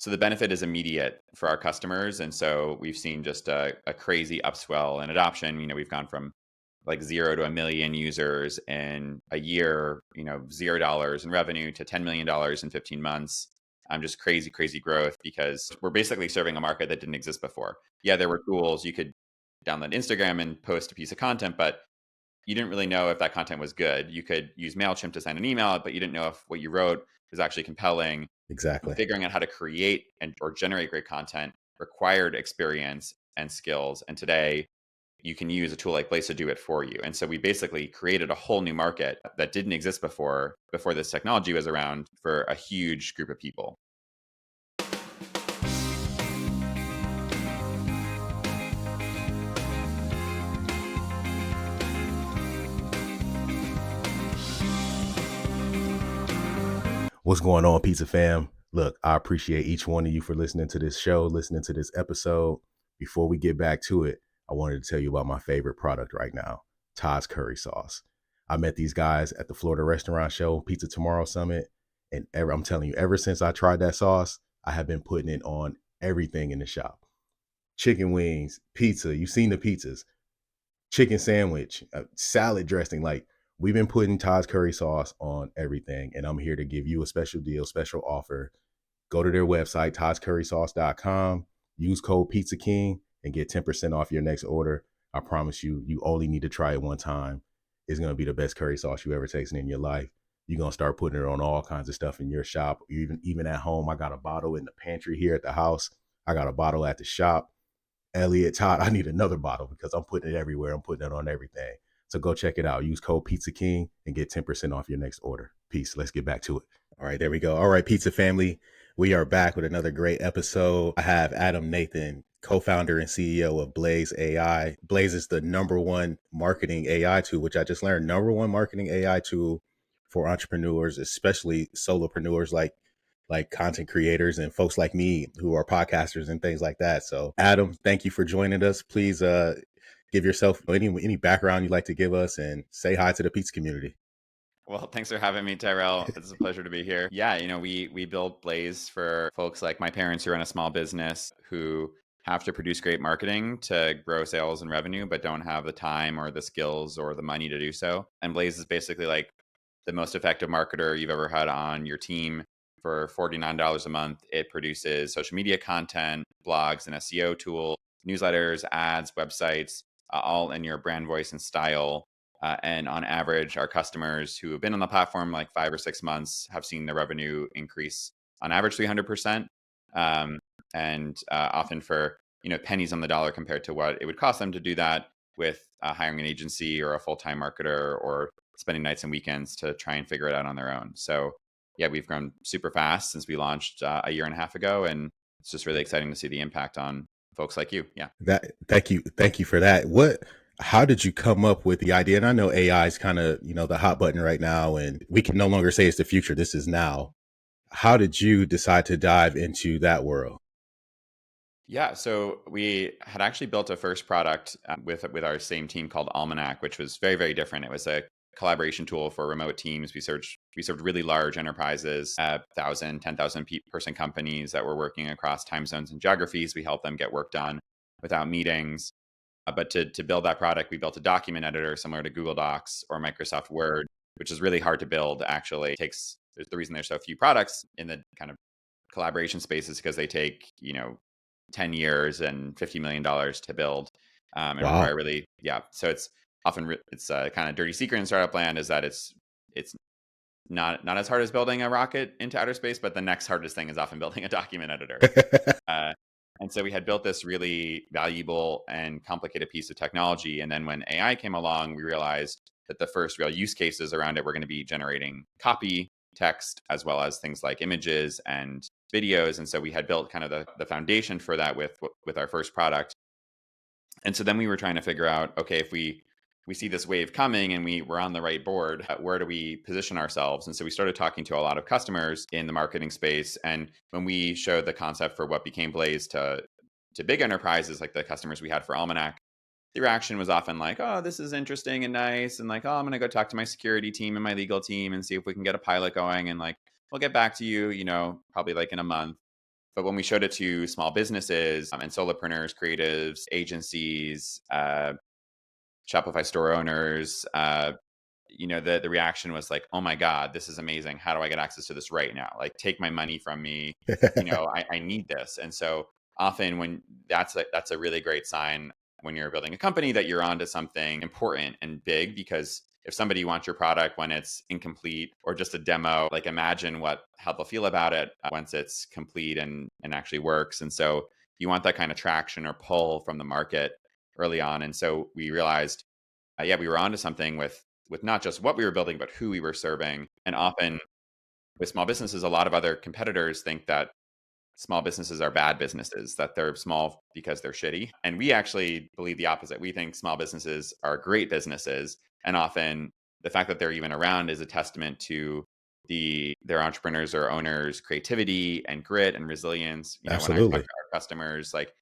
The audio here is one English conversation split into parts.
So the benefit is immediate for our customers. And so we've seen just a crazy upswell in adoption. We've gone from like 0 to 1 million users in a year, $0 in revenue to $10 million in 15 months. Just crazy, crazy growth because we're basically serving a market that didn't exist before. Yeah, there were tools. You could download Instagram and post a piece of content, but you didn't really know if that content was good. You could use MailChimp to send an email, but you didn't know if what you wrote was actually compelling. Exactly. Figuring out how to create or generate great content required experience and skills. And today, you can use a tool like Blaze to do it for you. And so we basically created a whole new market that didn't exist before this technology was around for a huge group of people. What's going on, Pizza Fam? Look, I appreciate each one of you for listening to this show, listening to this episode. Before we get back to it, I wanted to tell you about my favorite product right now, Todd's Curry Sauce. I met these guys at the Florida Restaurant Show, Pizza Tomorrow Summit, and I'm telling you, ever since I tried that sauce, I have been putting it on everything in the shop. Chicken wings, pizza, you've seen the pizzas, chicken sandwich, salad dressing, like we've been putting Todd's curry sauce on everything, and I'm here to give you a special deal, special offer. Go to their website, toddscurrysauce.com, use code Pizza King, and get 10% off your next order. I promise you, you only need to try it one time. It's going to be the best curry sauce you ever tasted in your life. You're going to start putting it on all kinds of stuff in your shop, even at home. I got a bottle in the pantry here at the house. I got a bottle at the shop. Elliot, Todd, I need another bottle because I'm putting it everywhere. I'm putting it on everything. So go check it out. Use code Pizza King and get 10% off your next order. Peace. Let's get back to it. All right, there we go. All right, Pizza family. We are back with another great episode. I have Adam Nathan, co-founder and CEO of Blaze AI. Blaze is the #1 marketing AI tool, which I just learned, #1 marketing AI tool for entrepreneurs, especially solopreneurs like content creators and folks like me who are podcasters and things like that. So Adam, thank you for joining us. Please give yourself any background you'd like to give us and say hi to the pizza community. Well, thanks for having me, Tyrell. It's a pleasure to be here. Yeah, we built Blaze for folks like my parents who run a small business who have to produce great marketing to grow sales and revenue, but don't have the time or the skills or the money to do so. And Blaze is basically like the most effective marketer you've ever had on your team. For $49 a month, it produces social media content, blogs, and SEO tools, newsletters, ads, websites, all in your brand voice and style. And on average, our customers who have been on the platform like 5 or 6 months have seen their revenue increase on average 300%. And often for pennies on the dollar compared to what it would cost them to do that with hiring an agency or a full-time marketer or spending nights and weekends to try and figure it out on their own. So yeah, we've grown super fast since we launched a year and a half ago, and it's just really exciting to see the impact on folks like you. Yeah. Thank you for that. How did you come up with the idea? And I know AI is kind of, the hot button right now, and we can no longer say it's the future. This is now. How did you decide to dive into that world? Yeah, so we had actually built a first product with our same team called Almanac, which was very, very different. It was a collaboration tool for remote teams. We served really large enterprises, 1,000, 10,000 person companies that were working across time zones and geographies. We helped them get work done without meetings. But to build that product, we built a document editor similar to Google Docs or Microsoft Word, which is really hard to build. Actually, the reason there's so few products in the kind of collaboration space is because they take 10 years and $50 million to build, and Wow. require really, yeah. So it's often it's a kind of dirty secret in startup land is that it's not as hard as building a rocket into outer space, but the next hardest thing is often building a document editor. And so we had built this really valuable and complicated piece of technology. And then when AI came along, we realized that the first real use cases around it were going to be generating copy, text, as well as things like images and videos. And so we had built kind of the foundation for that with our first product. And so then we were trying to figure out, okay, if we see this wave coming and we're on the right board, where do we position ourselves? And so we started talking to a lot of customers in the marketing space. And when we showed the concept for what became Blaze to big enterprises, like the customers we had for Almanac, the reaction was often like, oh, this is interesting and nice. And like, oh, I'm going to go talk to my security team and my legal team and see if we can get a pilot going. And like, we'll get back to you, probably like in a month. But when we showed it to small businesses and solopreneurs, creatives, agencies, Shopify store owners, the reaction was like, "Oh my god, this is amazing. How do I get access to this right now? Like, take my money from me. I need this." And so often when that's a really great sign when you're building a company that you're onto something important and big, because if somebody wants your product when it's incomplete or just a demo, like imagine how they'll feel about it once it's complete and actually works. And so you want that kind of traction or pull from the market early on. And so we realized, yeah, we were onto something with not just what we were building, but who we were serving. And often with small businesses, a lot of other competitors think that small businesses are bad businesses, that they're small because they're shitty. And we actually believe the opposite. We think small businesses are great businesses. And often the fact that they're even around is a testament to their entrepreneurs or owners' creativity and grit and resilience. When I talk to Absolutely. our customers, like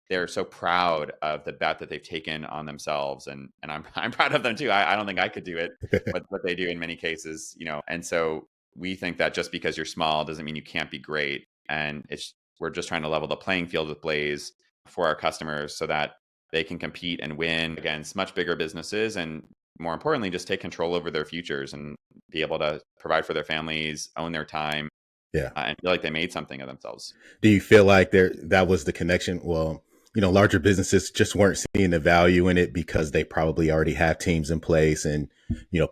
they're so proud of the bet that they've taken on themselves. And I'm I'm proud of them too. I don't think I could do it, but what they do in many cases. And so we think that just because you're small doesn't mean you can't be great. And we're just trying to level the playing field with Blaze for our customers so that they can compete and win against much bigger businesses, and more importantly, just take control over their futures and be able to provide for their families, own their time, Yeah. and feel like they made something of themselves. Do you feel like that was the connection? Well, larger businesses just weren't seeing the value in it because they probably already have teams in place and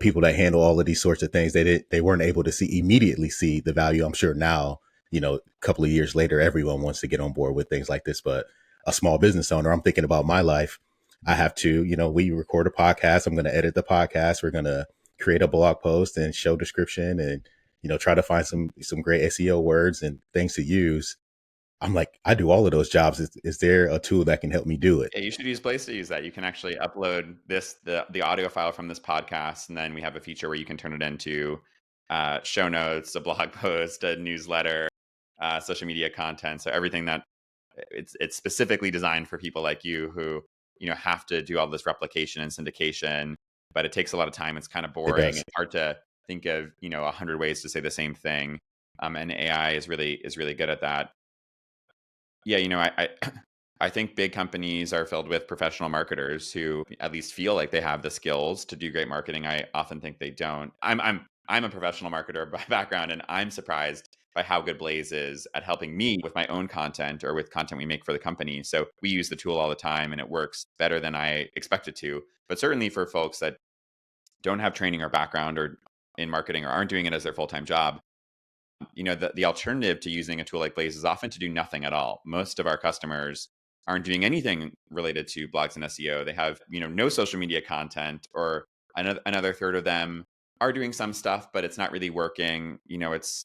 people that handle all of these sorts of things. They weren't able to immediately see the value. I'm sure now, a couple of years later, everyone wants to get on board with things like this. But a small business owner, I'm thinking about my life. I have to, we record a podcast. I'm going to edit the podcast. We're going to create a blog post and show description and try to find some great SEO words and things to use. I'm like, I do all of those jobs. Is there a tool that can help me do it? Yeah, you should use Blaze to use that. You can actually upload the audio file from this podcast, and then we have a feature where you can turn it into show notes, a blog post, a newsletter, social media content. So everything that it's specifically designed for people like you who have to do all this replication and syndication, but it takes a lot of time. It's kind of It boring. does. It's hard to think of 100 ways to say the same thing, and AI is really good at that. Yeah, I think big companies are filled with professional marketers who at least feel like they have the skills to do great marketing. I often think they don't. I'm a professional marketer by background, and I'm surprised by how good Blaze is at helping me with my own content or with content we make for the company. So we use the tool all the time, and it works better than I expected to. But certainly for folks that don't have training or background or in marketing or aren't doing it as their full-time job, the alternative to using a tool like Blaze is often to do nothing at all. Most of our customers aren't doing anything related to blogs and SEO. They have no social media content, or another third of them are doing some stuff, but it's not really working. It's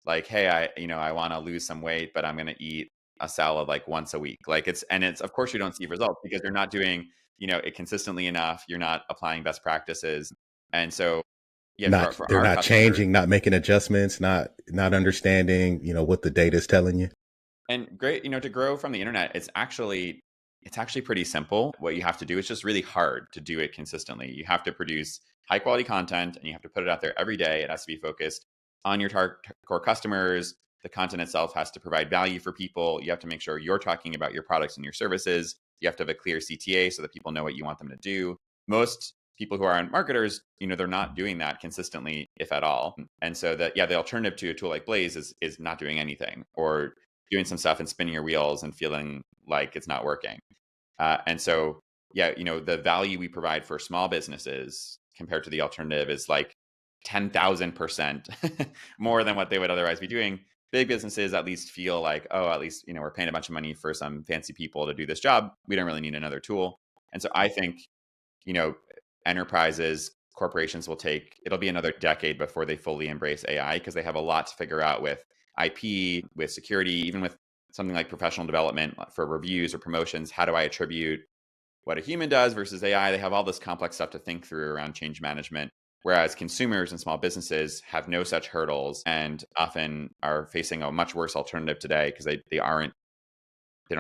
like, hey, I want to lose some weight, but I'm going to eat a salad like once a week. Like it's of course you don't see results because you're not doing it consistently enough. You're not applying best practices, and so yeah, for They're our not customers. changing, not making adjustments, not understanding, what the data is telling you. And great, to grow from the internet, it's actually pretty simple. What you have to do is just really hard to do it consistently. You have to produce high quality content and you have to put it out there every day. It has to be focused on your core customers. The content itself has to provide value for people. You have to make sure you're talking about your products and your services. You have to have a clear CTA so that people know what you want them to do. Most people who aren't marketers, they're not doing that consistently, if at all. And so the alternative to a tool like Blaze is not doing anything, or doing some stuff and spinning your wheels and feeling like it's not working. And so, yeah, the value we provide for small businesses compared to the alternative is like 10,000% more than what they would otherwise be doing. Big businesses at least feel like, oh, at least, we're paying a bunch of money for some fancy people to do this job. We don't really need another tool. And so I think, you know, enterprises, corporations it'll be another decade before they fully embrace AI because they have a lot to figure out with IP, with security, even with something like professional development for reviews or promotions. How do I attribute what a human does versus AI? They have all this complex stuff to think through around change management. Whereas consumers and small businesses have no such hurdles and often are facing a much worse alternative today because they don't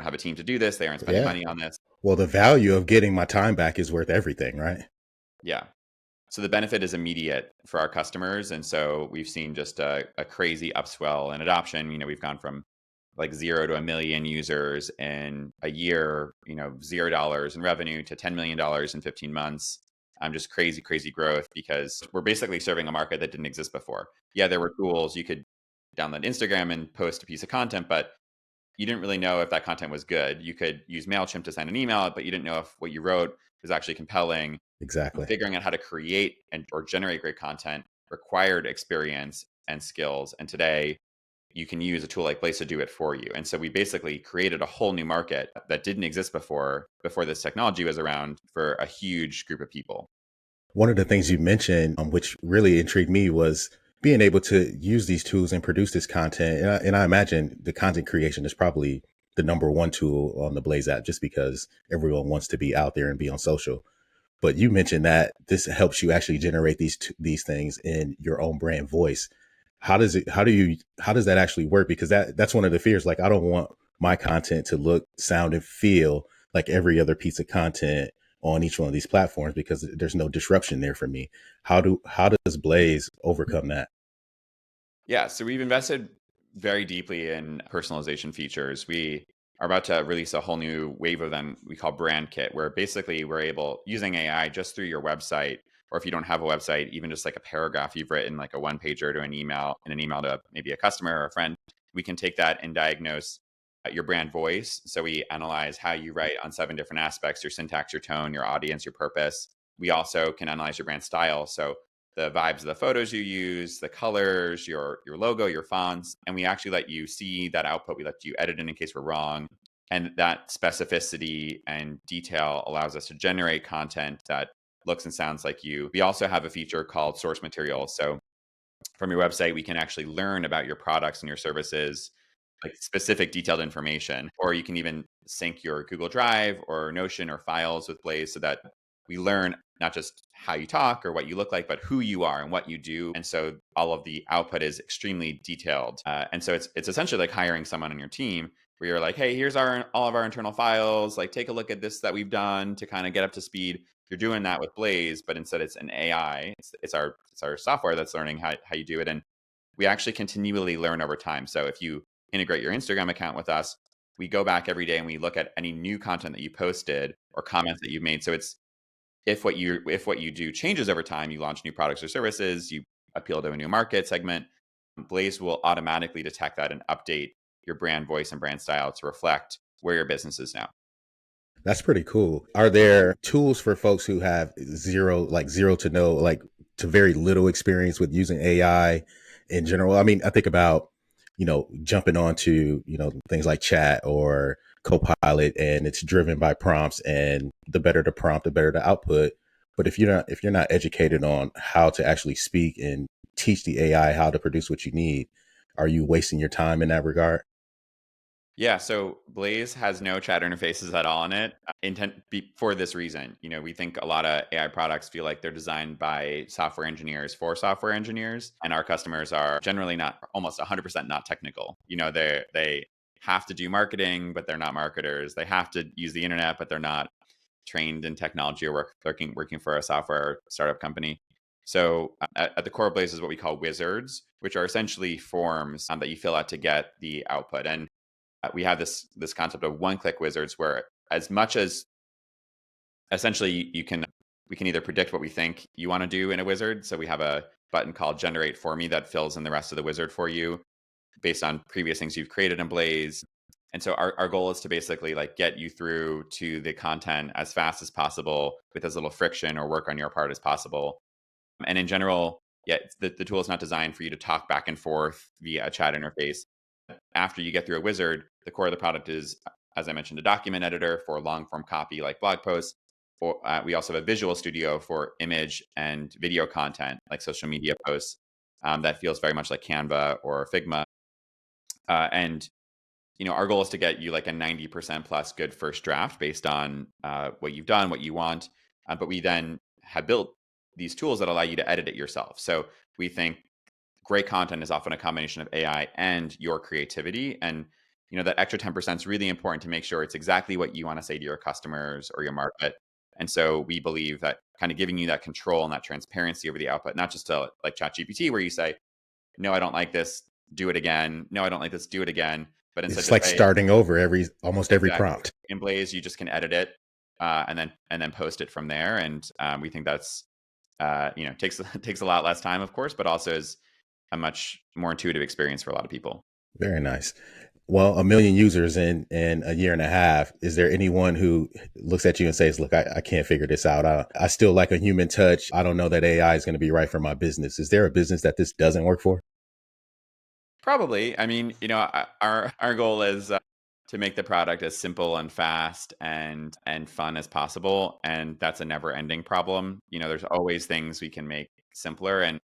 have a team to do this. They aren't spending Yeah. money on this. Well, the value of getting my time back is worth everything, right? Yeah. So the benefit is immediate for our customers. And so we've seen just a crazy upswell in adoption. We've gone from like 0 to 1 million users in a year, $0 in revenue to $10 million in 15 months. Just crazy, crazy growth because we're basically serving a market that didn't exist before. Yeah, there were tools. You could download Instagram and post a piece of content, but you didn't really know if that content was good. You could use MailChimp to send an email, but you didn't know if what you wrote was actually compelling. Exactly. Figuring out how to create and or generate great content required experience and skills. And today you can use a tool like Blaze to do it for you. And so we basically created a whole new market that didn't exist before this technology was around for a huge group of people. One of the things you mentioned, which really intrigued me, was being able to use these tools and produce this content. And I imagine the content creation is probably the number one tool on the Blaze app, just because everyone wants to be out there and be on social. But you mentioned that this helps you actually generate these things in your own brand voice. How does that actually work? Because that's one of the fears. Like, I don't want my content to look, sound, and feel like every other piece of content on each one of these platforms, because there's no disruption there for me. How does Blaze overcome that? Yeah, so we've invested very deeply in personalization features. We are about to release a whole new wave of them we call Brand Kit, where basically we're able, using AI just through your website, or if you don't have a website, even just like a paragraph you've written, like a one pager to an email, in an email to maybe a customer or a friend, we can take that and diagnose your brand voice. So we analyze how you write on 7 different aspects: your syntax, your tone, your audience, your purpose. We also can analyze your brand style. So the vibes of the photos you use, the colors, your logo, your fonts, and we actually let you see that output. We let you edit it in case we're wrong. And that specificity and detail allows us to generate content that looks and sounds like you. We also have a feature called source material. So from your website, we can actually learn about your products and your services, like specific detailed information, or you can even sync your Google Drive or Notion or files with Blaze so that we learn not just how you talk or what you look like, but who you are and what you do. And so all of the output is extremely detailed. And so it's essentially like hiring someone on your team where you're like, hey, here's all of our internal files. Like, take a look at this that we've done to kind of get up to speed. You're doing that with Blaze, but instead it's an AI. It's our software that's learning how you do it. And we actually continually learn over time. So if you integrate your Instagram account with us, we go back every day and we look at any new content that you posted or comments that you've made. So it's if what you do changes over time, you launch new products or services, you appeal to a new market segment, Blaze will automatically detect that and update your brand voice and brand style to reflect where your business is now. That's pretty cool. Are there tools for folks who have zero to no, like to very little experience with using AI in general? I mean, I think about, jumping onto, things like chat or Copilot, and it's driven by prompts, and the better the prompt, the better the output. But if you're not educated on how to actually speak and teach the AI how to produce what you need, are you wasting your time in that regard? Yeah, so Blaze has no chat interfaces at all in it. For this reason, we think a lot of AI products feel like they're designed by software engineers for software engineers, and our customers are generally not, almost 100% not technical. They have to do marketing, but they're not marketers. They have to use the internet, but they're not trained in technology or working for a software startup company. So at the core of Blaze is what we call wizards, which are essentially forms that you fill out to get the output. And we have this concept of one-click wizards, where as much as essentially we can either predict what we think you want to do in a wizard. So we have a button called generate for me that fills in the rest of the wizard for you based on previous things you've created in Blaze. And so our goal is to basically like get you through to the content as fast as possible with as little friction or work on your part as possible. And in general, yeah, the tool is not designed for you to talk back and forth via a chat interface. After you get through a wizard, the core of the product is, as I mentioned, a document editor for long form copy like blog posts. Or we also have a visual studio for image and video content like social media posts that feels very much like Canva or Figma. And our goal is to get you like a 90% plus good first draft based on what you've done, what you want. But we then have built these tools that allow you to edit it yourself. So we think great content is often a combination of AI and your creativity. And that extra 10% is really important to make sure it's exactly what you want to say to your customers or your market. And so we believe that kind of giving you that control and that transparency over the output, not just to like ChatGPT, where you say, no, I don't like this, do it again. No, I don't like this, do it again. but instead It's just like say starting over almost every exactly. prompt. In Blaze, you just can edit it and then post it from there. And we think that's takes takes a lot less time, of course, but also is a much more intuitive experience for a lot of people. Very nice. Well, 1 million users in a year and a half. Is there anyone who looks at you and says, "Look, I can't figure this out. I still like a human touch. I don't know that AI is going to be right for my business." Is there a business that this doesn't work for? Probably. I mean, our goal is to make the product as simple and fast and fun as possible, and that's a never-ending problem. There's always things we can make simpler, and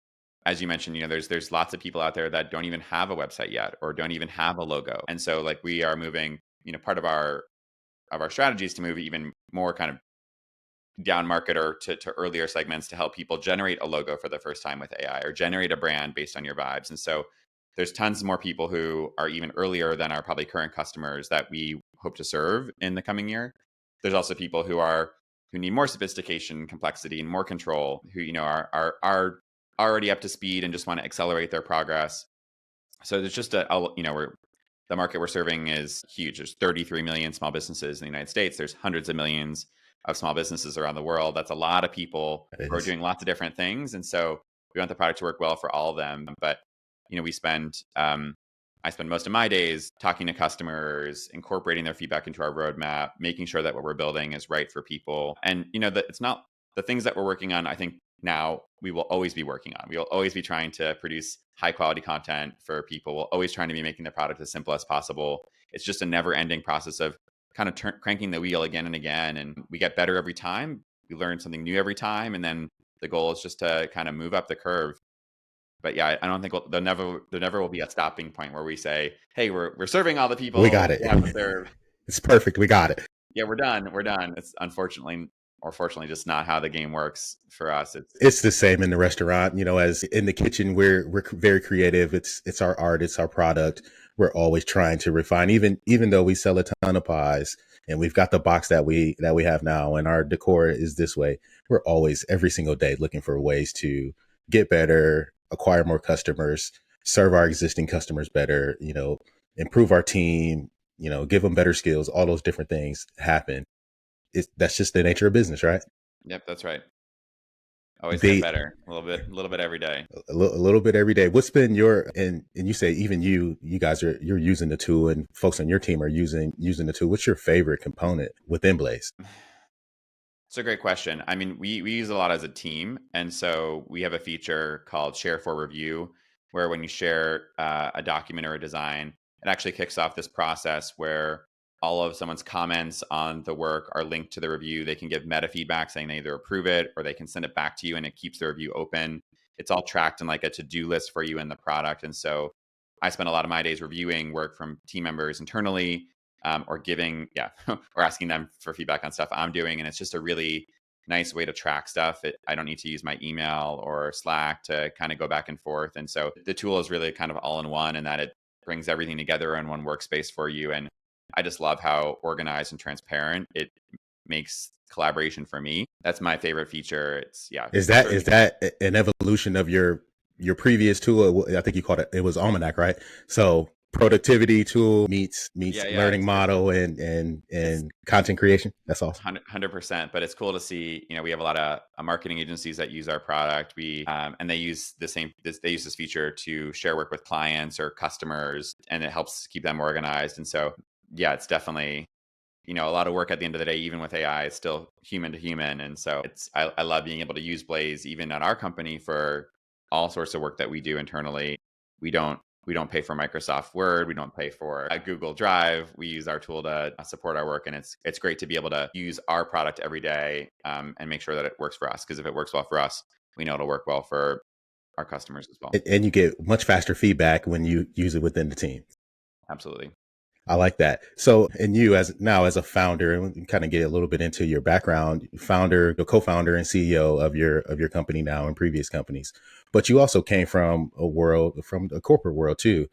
as you mentioned, there's lots of people out there that don't even have a website yet or don't even have a logo, and so like we are moving. Part of our strategy is to move even more kind of down market or to earlier segments to help people generate a logo for the first time with AI or generate a brand based on your vibes. And so there's tons more people who are even earlier than our probably current customers that we hope to serve in the coming year. There's also people who need more sophistication, complexity, and more control, who are already up to speed and just want to accelerate their progress. So there's just the market we're serving is huge. There's 33 million small businesses in the United States. There's hundreds of millions of small businesses around the world. That's a lot of people It who are is. doing lots of different things. And so we want the product to work well for all of them. But, we I spend most of my days talking to customers, incorporating their feedback into our roadmap, making sure that what we're building is right for people. And, that it's not the things that we're working on. I think now we will always be working on. We will always be trying to produce high quality content for people. We'll always trying to be making the product as simple as possible. It's just a never ending process of kind of cranking the wheel again and again. And we get better every time. We learn something new every time. And then the goal is just to kind of move up the curve. But yeah, I don't think there never will be a stopping point where we say, "Hey, we're serving all the We people got it. we have to serve." It's perfect. We got it. Yeah, we're done. We're done. It's unfortunately or fortunately just not how the game works for us. It's It's the same in the restaurant. As in the kitchen, we're very creative. It's our art. It's our product. We're always trying to refine. Even though we sell a ton of pies and we've got the box that we have now, and our decor is this way, we're always every single day looking for ways to get better, acquire more customers, serve our existing customers better. Improve our team. Give them better skills. All those different things happen. That's just the nature of business, right? Yep, that's right. Always get The better a little bit every day. a little bit every day. What's been your and you say even you guys you're using the tool and folks on your team are using the tool. What's your favorite component within Blaze? It's a great question. I mean, we use it a lot as a team, and so we have a feature called Share for Review, where when you share a document or a design, it actually kicks off this process where all of someone's comments on the work are linked to the review. They can give meta feedback saying they either approve it or they can send it back to you, and it keeps the review open. It's all tracked in like a to-do list for you in the product, and so I spend a lot of my days reviewing work from team members internally or giving, yeah, or asking them for feedback on stuff I'm doing. And it's just a really nice way to track stuff. I don't need to use my email or Slack to kind of go back and forth. And so the tool is really kind of all in one, and that it brings everything together in one workspace for you. And I just love how organized and transparent it makes collaboration for me. That's my favorite feature. It's, yeah, Is I'll that certainly. is that an evolution of your previous tool? I think you called it was Almanac, right? So productivity tool meets Yeah, yeah. learning model It's and content creation. That's awesome. 100%, but it's cool to see. We have a lot of marketing agencies that use our product. And they use they use this feature to share work with clients or customers, and it helps keep them organized. And so, yeah, it's definitely a lot of work at the end of the day. Even with AI, it's still human to human, and so I love being able to use Blaze even at our company for all sorts of work that we do internally. We don't we don't pay for Microsoft Word. We don't pay for a Google Drive. We use our tool to support our work, and it's great to be able to use our product every day and make sure that it works for us. Because if it works well for us, we know it'll work well for our customers as well. And you get much faster feedback when you use it within the team. Absolutely. I like that. So, and you as a founder, and we kind of get a little bit into your background, founder, the co-founder and CEO of your company now and previous companies, but you also came from a corporate world too.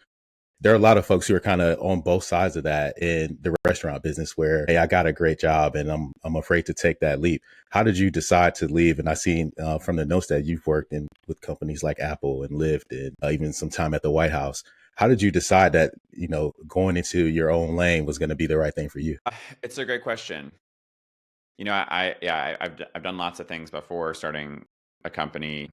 There are a lot of folks who are kind of on both sides of that in the restaurant business where, hey, I got a great job and I'm afraid to take that leap. How did you decide to leave? And I seen from the notes that you've worked in with companies like Apple and Lyft and even some time at the White House. How did you decide that, going into your own lane was going to be the right thing for you? It's a great question. I've done lots of things before starting a company,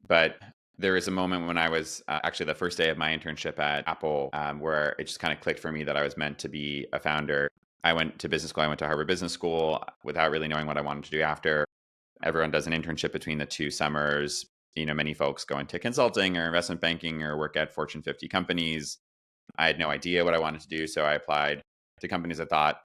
but there was a moment when I was actually the first day of my internship at Apple, where it just kind of clicked for me that I was meant to be a founder. I went to business school. I went to Harvard Business School without really knowing what I wanted to do after. Everyone does an internship between the two summers. Many folks go into consulting or investment banking or work at Fortune 50 companies. I had no idea what I wanted to do, so I applied to companies I thought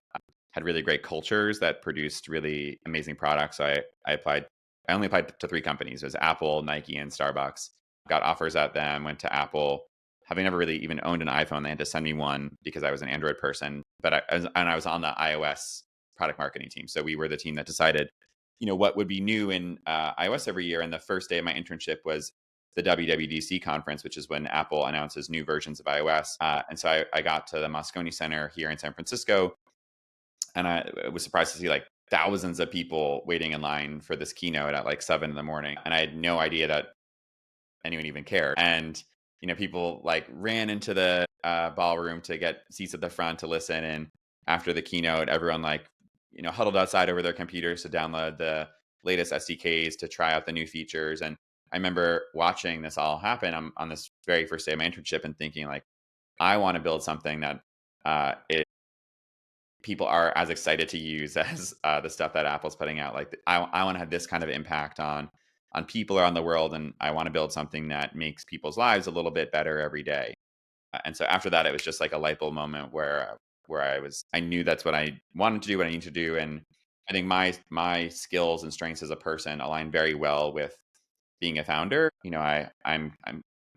had really great cultures that produced really amazing products. So I applied. I only applied to three companies. It was Apple, Nike, and Starbucks. Got offers at them. Went to Apple. Having never really even owned an iPhone, they had to send me one because I was an Android person. But I was on the iOS product marketing team. So we were the team that decided, what would be new in iOS every year. And the first day of my internship was the WWDC conference, which is when Apple announces new versions of iOS. And so I got to the Moscone Center here in San Francisco, and I was surprised to see like thousands of people waiting in line for this keynote at like 7 in the morning. And I had no idea that anyone even cared. And, people like ran into the ballroom to get seats at the front to listen. And after the keynote, everyone like, huddled outside over their computers to download the latest SDKs to try out the new features. And I remember watching this all happen on this very first day of my internship and thinking like, I want to build something that people are as excited to use as the stuff that Apple's putting out. Like I want to have this kind of impact on people around the world, and I want to build something that makes people's lives a little bit better every day. And so after that, it was just like a light bulb moment where I knew that's what I wanted to do, what I need to do, and I think my skills and strengths as a person align very well with being a founder. I'm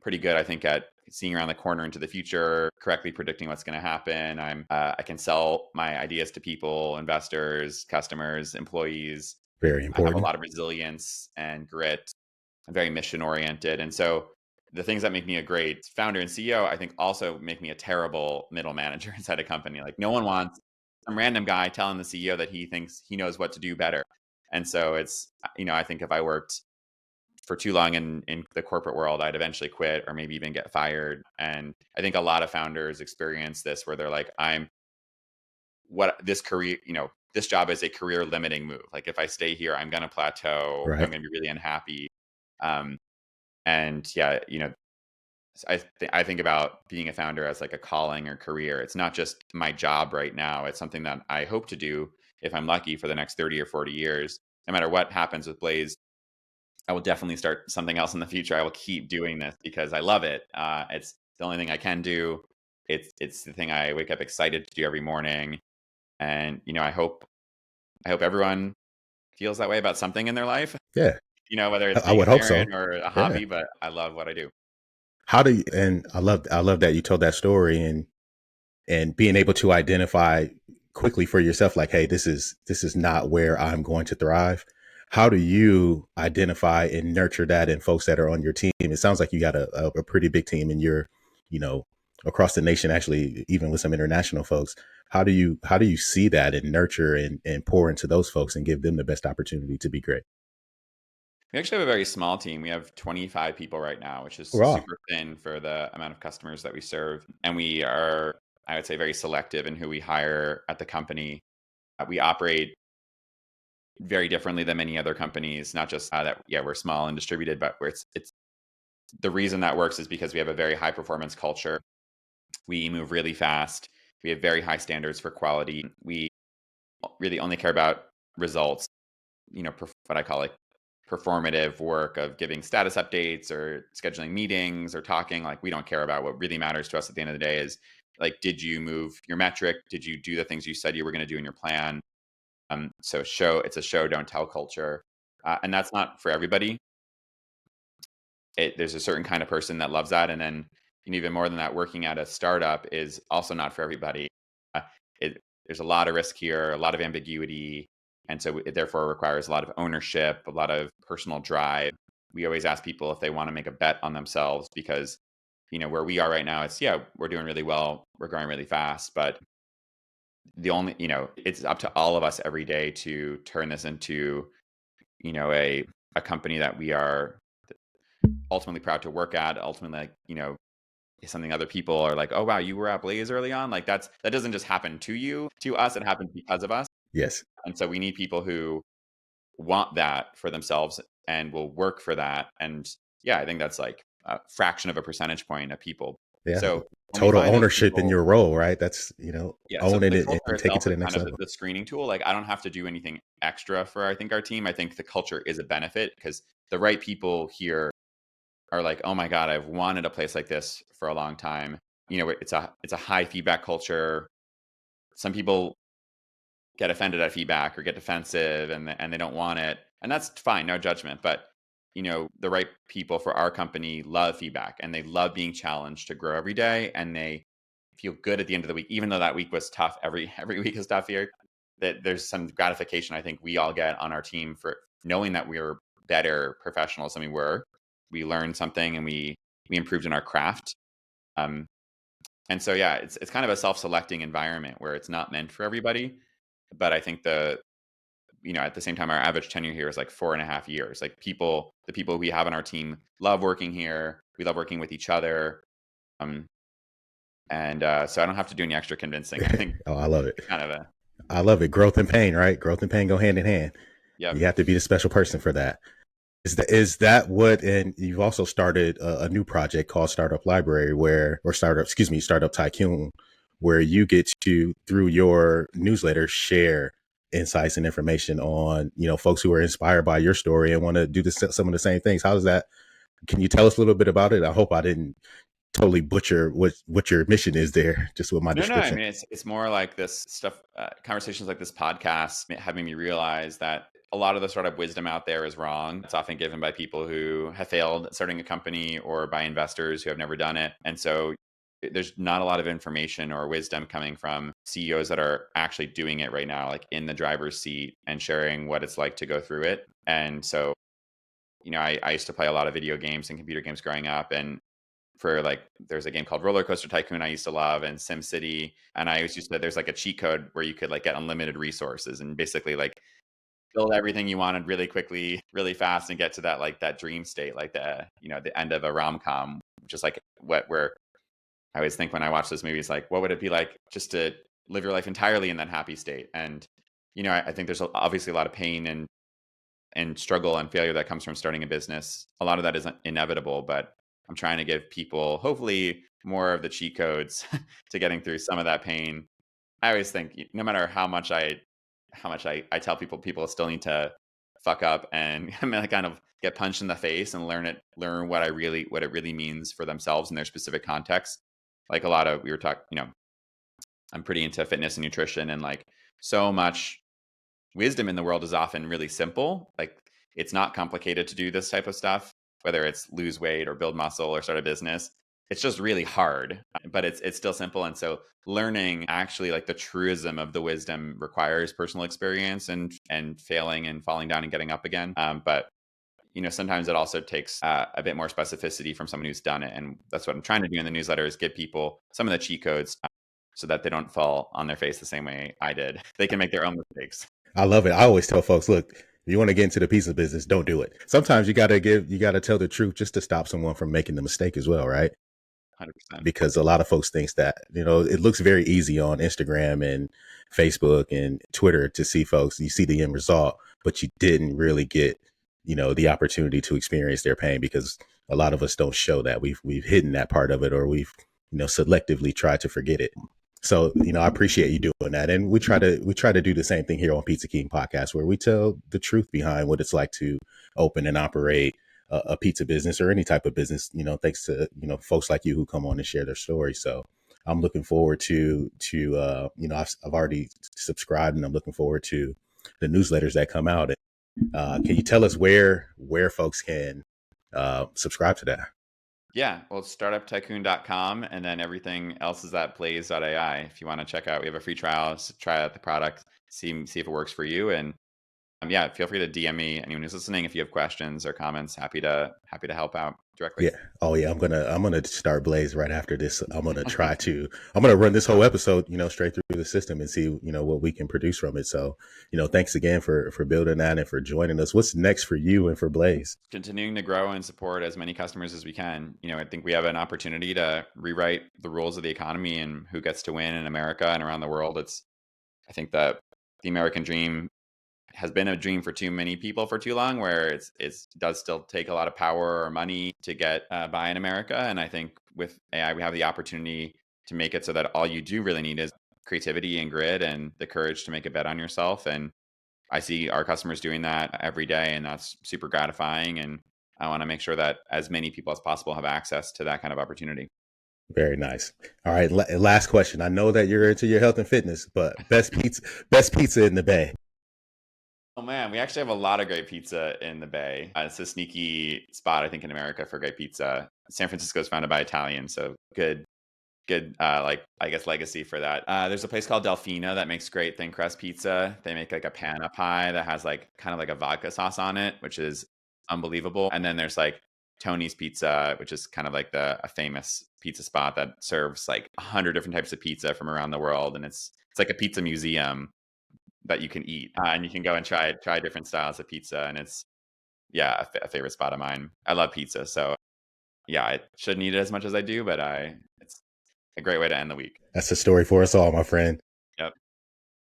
pretty good, I think, at seeing around the corner into the future, correctly predicting what's going to happen. I can sell my ideas to people, investors, customers, employees. Very I have a important. lot of resilience and grit. I'm very mission oriented, and so the things that make me a great founder and CEO, I think, also make me a terrible middle manager inside a company. Like no one wants some random guy telling the CEO that he thinks he knows what to do better. And so it's, I think if I worked for too long in the corporate world, I'd eventually quit or maybe even get fired. And I think a lot of founders experience this where they're like, I'm what this career, this job is a career limiting move. Like if I stay here, I'm going to plateau. I'm Right. going to be really unhappy. Um, and yeah, I think about being a founder as like a calling or career. It's not just my job right now. It's something that I hope to do if I'm lucky for the next 30 or 40 years. No matter what happens with Blaze, I will definitely start something else in the future. I will keep doing this because I love it. It's the only thing I can do. It's the thing I wake up excited to do every morning. And I hope everyone feels that way about something in their life. Yeah. Whether I it's I being a would hope so. parent or a Yeah. hobby. But I love what I do. How do you, and I love that you told that story, and being able to identify quickly for yourself, like, hey, this is not where I'm going to thrive. How do you identify and nurture that in folks that are on your team? It sounds like you got a pretty big team, and you're, you know across the nation, actually, even with some international folks. How do you see that and nurture and pour into those folks and give them the best opportunity to be great? We actually have a very small team. We have 25 people right now, which is Wow. super thin for the amount of customers that we serve. And we are, I would say, very selective in who we hire at the company. We operate very differently than many other companies, not just that, yeah, we're small and distributed, but where it's the reason that works is because we have a very high performance culture. We move really fast. We have very high standards for quality. We really only care about results, what I call like performative work of giving status updates or scheduling meetings or talking. Like we don't care about what really matters to us at the end of the day is like, did you move your metric? Did you do the things you said you were going to do in your plan? So it's a show, don't tell culture. And that's not for everybody. There's a certain kind of person that loves that. And then even more than that, working at a startup is also not for everybody. Uh, there's a lot of risk here, a lot of ambiguity. And so it therefore requires a lot of ownership, a lot of personal drive. We always ask people if they want to make a bet on themselves because, where we are right now, it's, yeah, we're doing really well. We're growing really fast. But it's up to all of us every day to turn this into, a company that we are ultimately proud to work at, ultimately, like, something other people are like, oh wow, you were at Blaze early on. Like that doesn't just happen to you, to us. It happens because of us. Yes. And so we need people who want that for themselves and will work for that. And yeah, I think that's like a fraction of a percentage point of people. Yeah. So when we Total find those ownership in people, your role, right? That's, yeah. So owning the it culture and take it itself to is the next kind of level. the screening tool. Like I don't have to do anything extra for I think our team. I think the culture is a benefit because the right people here are like, oh my god, I've wanted a place like this for a long time. It's a high feedback culture. Some people get offended at feedback or get defensive and they don't want it. And that's fine, no judgment. But the right people for our company love feedback and they love being challenged to grow every day and they feel good at the end of the week, even though that week was tough. Every week is tough here. That there's some gratification I think we all get on our team for knowing that we're better professionals than we were. We learned something and we improved in our craft. Um, and so yeah, it's kind of a self-selecting environment where it's not meant for everybody. But I think at the same time, our average tenure here is like 4.5 years. Like the people we have on our team love working here. We love working with each other. Um, and so I don't have to do any extra convincing. I think Oh, I love it. it's kind of a, I love it. Growth and pain, right? Growth and pain go hand in hand. yep. You have to be the special person for that. Is that what? And you've also started a new project called Startup Library, Startup Tycoon, where you get to, through your newsletter, share insights and information on folks who are inspired by your story and want to do some of the same things. How does that? Can you tell us a little bit about it? I hope I didn't totally butcher what your mission is there, just with my No, no. I description. mean, it's more like this stuff. Conversations like this podcast having me realize that a lot of the startup wisdom out there is wrong. It's often given by people who have failed at starting a company or by investors who have never done it. And so there's not a lot of information or wisdom coming from CEOs that are actually doing it right now, like in the driver's seat and sharing what it's like to go through it. And so, I used to play a lot of video games and computer games growing up. And for like there's a game called Roller Coaster Tycoon I used to love and Sim City. And I always used to there's like a cheat code where you could like get unlimited resources and basically like build everything you wanted really quickly, really fast and get to that dream state, like the end of a rom-com. Just like where I always think when I watch those movies, like what would it be like just to live your life entirely in that happy state? And I think there's obviously a lot of pain and struggle and failure that comes from starting a business. A lot of that is inevitable, but I'm trying to give people hopefully more of the cheat codes to getting through some of that pain. I always think no matter how much I tell people still need to fuck up and kind of get punched in the face and learn what it really means for themselves in their specific context. Like a lot of we were talking, I'm pretty into fitness and nutrition and like so much wisdom in the world is often really simple. Like it's not complicated to do this type of stuff, whether it's lose weight or build muscle or start a business. It's just really hard, but it's still simple. And so learning actually like the truism of the wisdom requires personal experience and failing and falling down and getting up again. But sometimes it also takes a bit more specificity from someone who's done it. And that's what I'm trying to do in the newsletter is give people some of the cheat codes so that they don't fall on their face the same way I did. They can make their own mistakes. I love it. I always tell folks, look, if you want to get into the pizza business, don't do it. Sometimes you got to tell the truth just to stop someone from making the mistake as well, right? 100%. Because a lot of folks thinks that, it looks very easy on Instagram and Facebook and Twitter to see folks, you see the end result, but you didn't really get, the opportunity to experience their pain because a lot of us don't show that. We've hidden that part of it or we've, selectively tried to forget it. So, I appreciate you doing that. And we try to do the same thing here on Pizza King Podcast, where we tell the truth behind what it's like to open and operate a pizza business or any type of business, thanks to, folks like you who come on and share their story. So I'm looking forward I've already subscribed and I'm looking forward to the newsletters that come out. Can you tell us where folks can subscribe to that? Yeah, well, it's startuptycoon.com, and then everything else is at blaze.ai. If you want to check out, we have a free trial, try out the product, see if it works for you, and yeah, feel free to DM me. Anyone who's listening, if you have questions or comments, happy to help out. directly. Yeah. Oh yeah. I'm gonna start Blaze right after this. I'm gonna run this whole episode, straight through the system and see, what we can produce from it. So, thanks again for building that and for joining us. What's next for you and for Blaze? Continuing to grow and support as many customers as we can. I think we have an opportunity to rewrite the rules of the economy and who gets to win in America and around the world. I think that the American dream has been a dream for too many people for too long, where it does still take a lot of power or money to get by in America. And I think with AI, we have the opportunity to make it so that all you do really need is creativity and grit and the courage to make a bet on yourself. And I see our customers doing that every day, and that's super gratifying. And I want to make sure that as many people as possible have access to that kind of opportunity. Very nice. All right. Last question. I know that you're into your health and fitness, but best pizza in the Bay. Oh man, we actually have a lot of great pizza in the Bay. It's a sneaky spot, I think, in America for great pizza. San Francisco is founded by Italians, so good, like I guess legacy for that. There's a place called Delfina that makes great thin crust pizza. They make like a panna pie that has like kind of like a vodka sauce on it, which is unbelievable. And then there's like Tony's Pizza, which is kind of like a famous pizza spot that serves like 100 different types of pizza from around the world, and it's like a pizza museum that you can eat, and you can go and try different styles of pizza, and it's yeah a favorite spot of mine. I love pizza, so yeah, I shouldn't eat it as much as I do, but I it's a great way to end the week. That's a story for us all, my friend. Yep.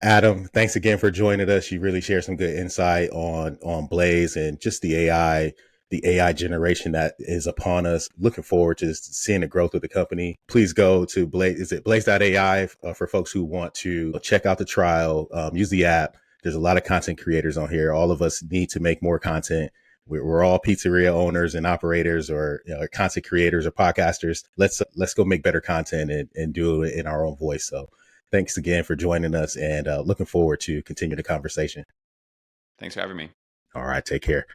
Adam, thanks again for joining us. You really shared some good insight on Blaze and just the AI generation that is upon us. Looking forward to seeing the growth of the company. Please go to Blaze. Is it Blaze.ai for folks who want to check out the trial, use the app. There's a lot of content creators on here. All of us need to make more content. We're all pizzeria owners and operators, or content creators or podcasters. Let's go make better content and do it in our own voice. So thanks again for joining us, and looking forward to continue the conversation. Thanks for having me. All right, take care.